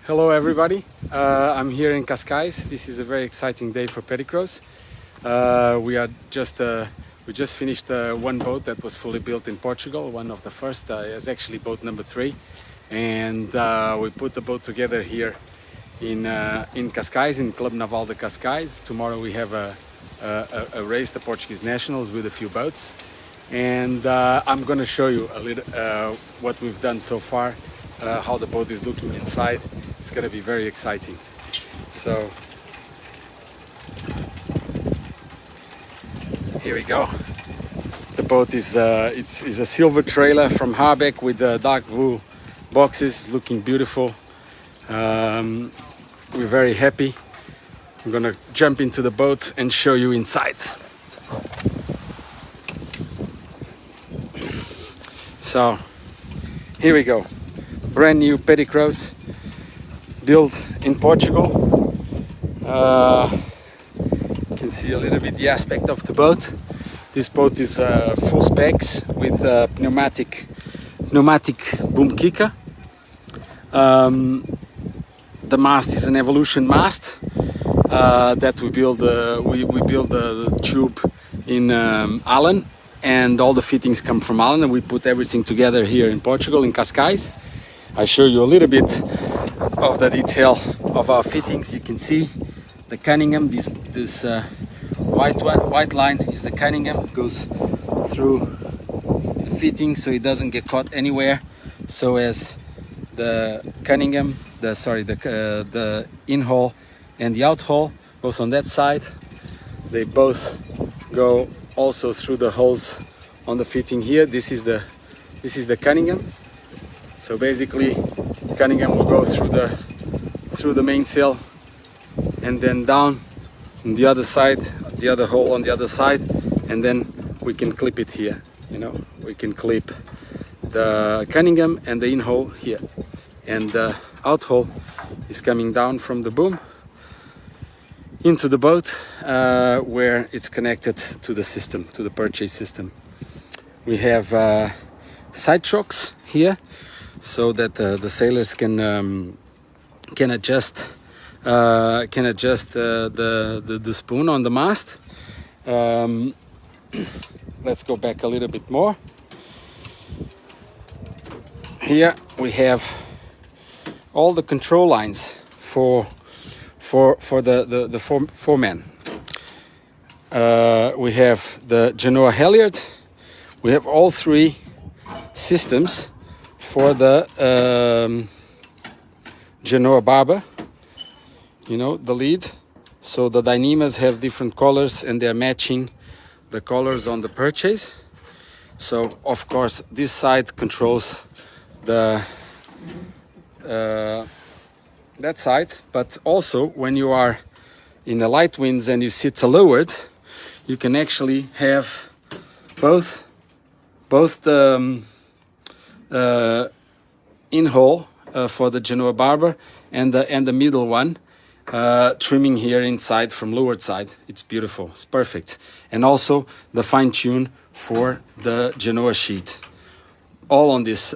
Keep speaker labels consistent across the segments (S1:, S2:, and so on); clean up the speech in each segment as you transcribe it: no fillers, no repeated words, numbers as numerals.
S1: Hello everybody, I'm here in Cascais. This is a very exciting day for Petticrows. We just finished one boat that was fully built in Portugal, one of the first, is actually boat number 3. And we put the boat together here in Cascais, in Club Naval de Cascais. Tomorrow we have a race, the Portuguese Nationals, with a few boats. And I'm going to show you a little what we've done so far, how the boat is looking inside. It's going to be very exciting. So here we go. The boat is it's a silver trailer from Habeck with dark blue boxes, looking beautiful. We're very happy. I'm gonna jump into the boat and show you inside. So here we go. Brand new Petticrows, built in Portugal. You can see a little bit the aspect of the boat. This boat is full specs with pneumatic boom kicker. The mast is an Evolution mast that we build. We build the tube in Allen, and all the fittings come from Allen, and we put everything together here in Portugal, in Cascais. I show you a little bit of the detail of our fittings. You can see the Cunningham. This white line is the Cunningham. Goes through the fitting so it doesn't get caught anywhere. So as the Cunningham, the in hole and the out hole, both on that side, they both go also through the holes on the fitting here. This is the Cunningham. So basically, Cunningham will go through the mainsail and then down on the other side, the other hole on the other side, and then we can clip it here. You know, we can clip the Cunningham and the in hole here, and the out hole is coming down from the boom into the boat, where it's connected to the system, to the purchase system. We have side shocks here, so that the sailors can adjust the spoon on the mast. Let's go back a little bit more. Here we have all the control lines for the foreman. We have the Genoa halyard. We have all 3 systems for the Genoa barber, you know, the lead. So the dynemas have different colors and they're matching the colors on the purchase. So of course this side controls the that side, but also when you are in the light winds and you sit lowered, you can actually have both the in hole for the Genoa barber and the middle one trimming here inside from leeward side. It's beautiful, it's perfect. And also the fine tune for the Genoa sheet, all on this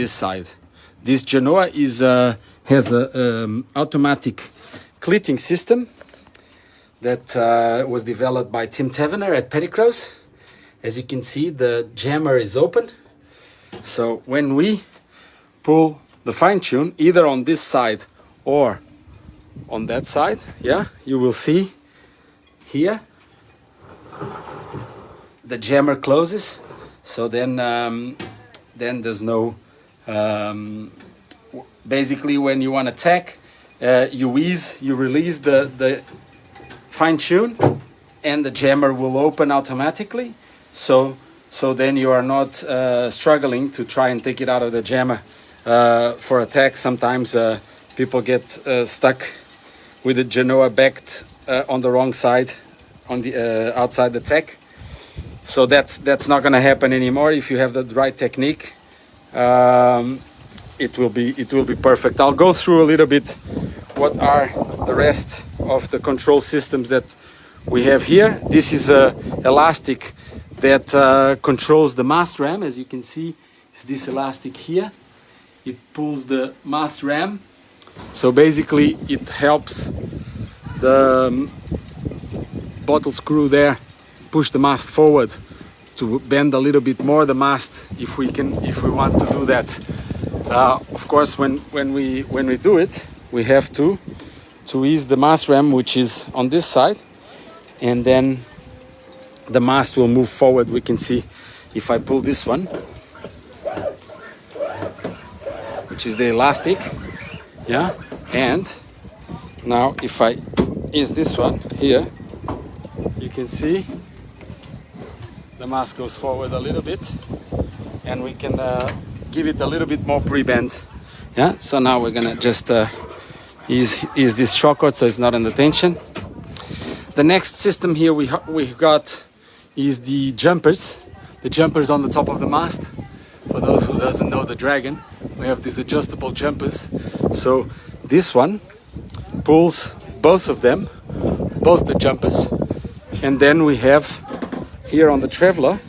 S1: side. This Genoa is has a automatic cleating system that was developed by Tim Tavener at Petticrows. As you can see, the jammer is open. So when we pull the fine tune, either on this side or on that side, yeah, you will see here the jammer closes. So then there's no basically when you want to tack, you release the fine tune and the jammer will open automatically. So then you are not struggling to try and take it out of the jammer for a tack. Sometimes people get stuck with the Genoa backed on the wrong side, on the outside the tack. So that's not going to happen anymore. If you have the right technique, it will be perfect. I'll go through a little bit what are the rest of the control systems that we have here. This is a elastic that controls the mast ram. As you can see, it's this elastic here. It pulls the mast ram So basically it helps the bottle screw there push the mast forward to bend a little bit more the mast if we want to do that. Of course, when we do it, we have to ease the mast ram, which is on this side, and then the mast will move forward. We can see if I pull this one, which is the elastic, yeah, and now if I ease this one here, you can see the mast goes forward a little bit, and we can give it a little bit more pre-bend. Yeah, so now we're gonna just ease this shock cord so it's not under tension. The next system here we've got is the jumpers on the top of the mast. For those who doesn't know the Dragon, we have these adjustable jumpers. So this one pulls both of them, both the jumpers, and then we have here on the traveler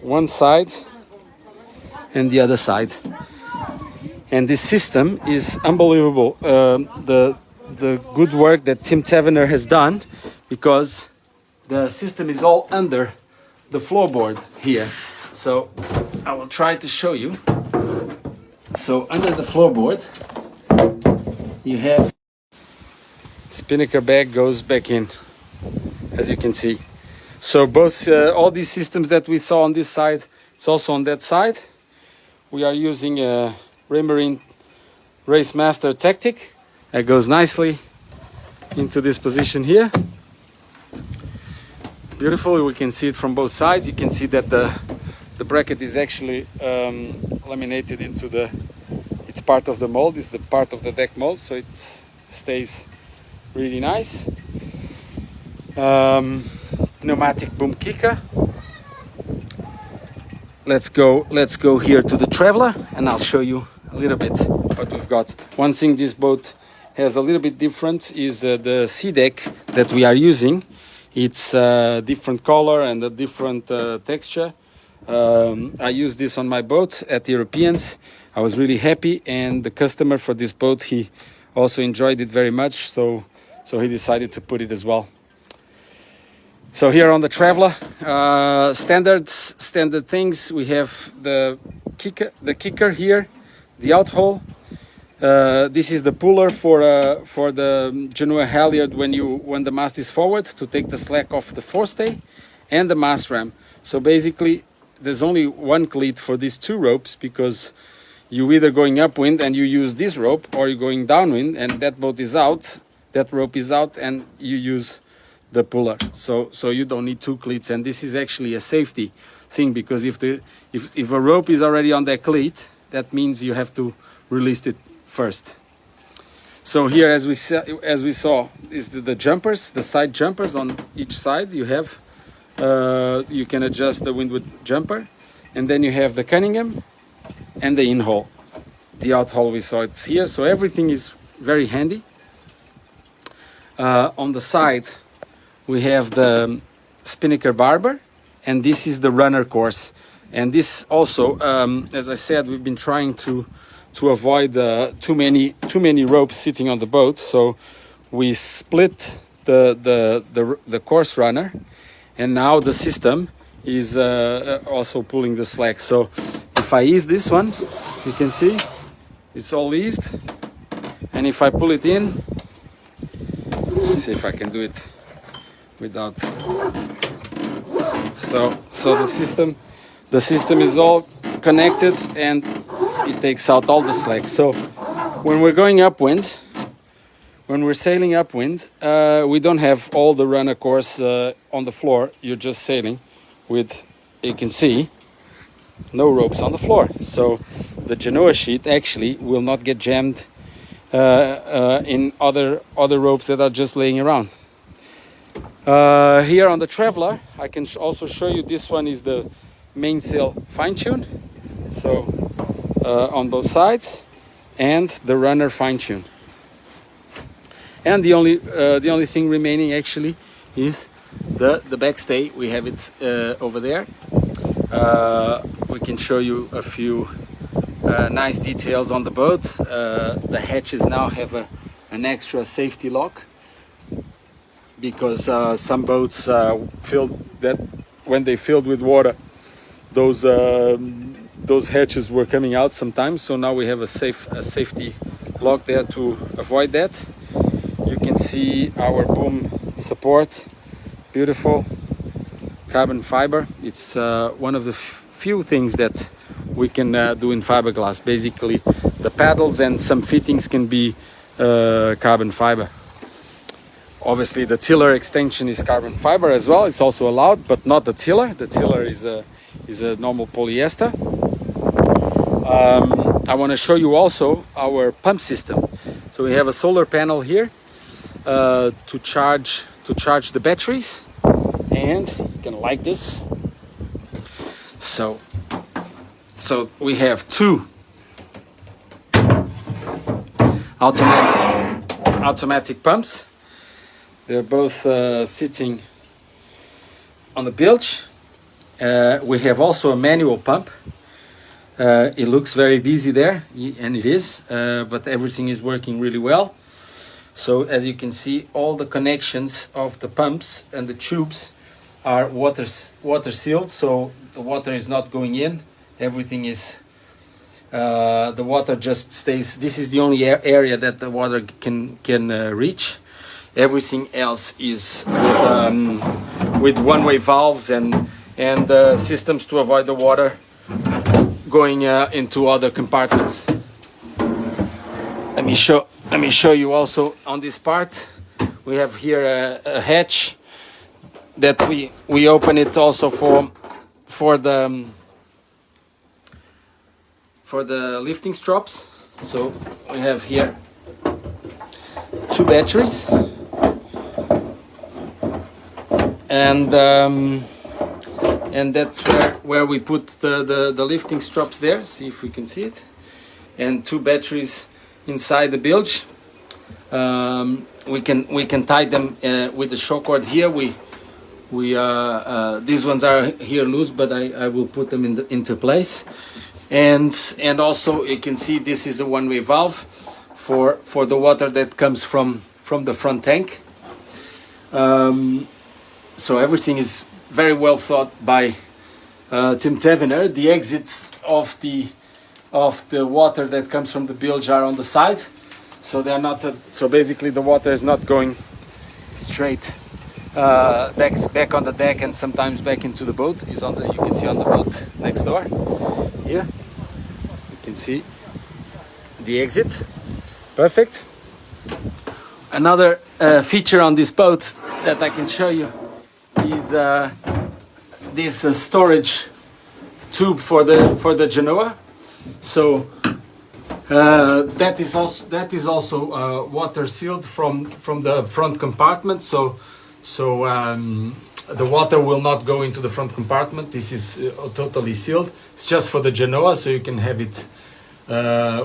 S1: one side and the other side. And this system is unbelievable. The good work that Tim Tavener has done, because the system is all under the floorboard here. So I will try to show you. So under the floorboard you have spinnaker bag goes back in, as you can see. So both all these systems that we saw on this side, it's also on that side. We are using a Raymarine Race Master Tactic that goes nicely into this position here. Beautiful, we can see it from both sides. You can see that the bracket is actually laminated into it's part of the mold, it's the part of the deck mold, so it stays really nice. Pneumatic boom kicker. Let's go here to the Traveler and I'll show you a little bit what we've got. One thing this boat has a little bit different is the sea deck that we are using. It's a different color and a different texture. I used this on my boat at Europeans. I was really happy, and the customer for this boat, he also enjoyed it very much, so he decided to put it as well. So here on the Traveler, standard things, we have the kicker here, the out hole. This is the puller for the Genoa halyard when the mast is forward, to take the slack off the forestay, and the mast ram. So basically there's only one cleat for these two ropes, because you're either going upwind and you use this rope, or you're going downwind and that boat is out, that rope is out, and you use the puller. So you don't need two cleats, and this is actually a safety thing, because if a rope is already on that cleat, that means you have to release it first. So here, as we saw, is the jumpers, the side jumpers on each side. You have you can adjust the windward jumper, and then you have the Cunningham and the in-hole. The out-hole we saw it's here, so everything is very handy. On the side we have the spinnaker barber, and this is the runner course. And this also, as I said, we've been trying to avoid too many ropes sitting on the boat, so we split the course runner, and now the system is also pulling the slack. So if I ease this one, you can see it's all eased, and if I pull it in, let's see if I can do it without. So the system is all connected, and it takes out all the slack. So when we're going upwind, when we're sailing upwind, we don't have all the runner course on the floor. You're just sailing with, you can see, no ropes on the floor. So the Genoa sheet actually will not get jammed in other ropes that are just laying around. Here on the Traveler, I can also show you, this one is the mainsail fine-tune, so on both sides, and the runner fine-tune. And the only thing remaining actually is the backstay. We have it over there. We can show you a few nice details on the boat. The hatches now have an extra safety lock, because some boats when they filled with water, those hatches were coming out sometimes. So now we have a safety lock there to avoid that. You can see our boom support, beautiful carbon fiber. It's one of the few things that we can do in fiberglass. Basically, the paddles and some fittings can be carbon fiber. Obviously, the tiller extension is carbon fiber as well. It's also allowed, but not the tiller. The tiller is a normal polyester. I want to show you also our pump system. So we have a solar panel here to charge the batteries, and you can like this. So we have two automatic pumps. They're both sitting on the bilge. We have also a manual pump. It looks very busy there, and it is, but everything is working really well. So as you can see, all the connections of the pumps and the tubes are water sealed, so the water is not going in. Everything is, the water just stays. This is the only area that the water can reach. Everything else is with one-way valves and systems to avoid the water going into other compartments. Let me show you also on this part. We have here a hatch that we open it also for the lifting strops. So we have here two batteries, and that's where we put the lifting strops there. See if we can see it. And two batteries inside the bilge. We can tie them with the shock cord here. These ones are here loose, but I will put them into place. And also you can see this is a one-way valve for the water that comes from the front tank. So everything is very well thought by Tim Tavener. The exits of the water that comes from the bilge are on the side, so they're not. So basically, the water is not going straight back on the deck and sometimes back into the boat. You can see on the boat next door. Here, you can see the exit. Perfect. Another feature on this boat that I can show you is this storage tube for the Genoa. So that is also water sealed from the front compartment. So the water will not go into the front compartment. This is totally sealed. It's just for the Genoa, so you can have it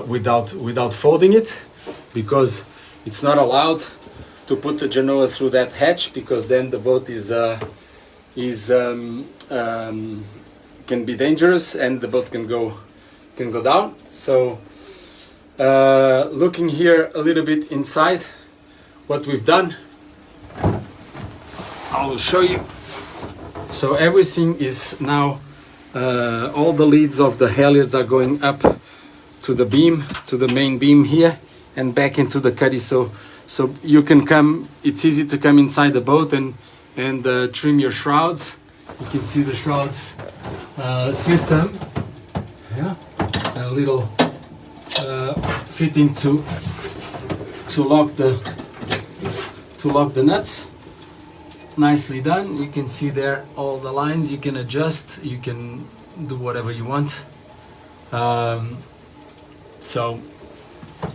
S1: without folding it, because it's not allowed to put the Genoa through that hatch, because then the boat can be dangerous and the boat can go down. So looking here a little bit inside what we've done, I will show you. So everything is now, all the leads of the halyards are going up to the beam, to the main beam here, and back into the cuddy. So you can come, it's easy to come inside the boat and trim your shrouds. You can see the shrouds system. Yeah, a little fitting to lock the nuts. Nicely done. You can see there all the lines. You can adjust. You can do whatever you want. So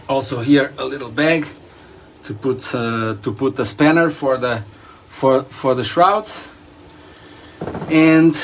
S1: also here a little bag to put the spanner for the shrouds, and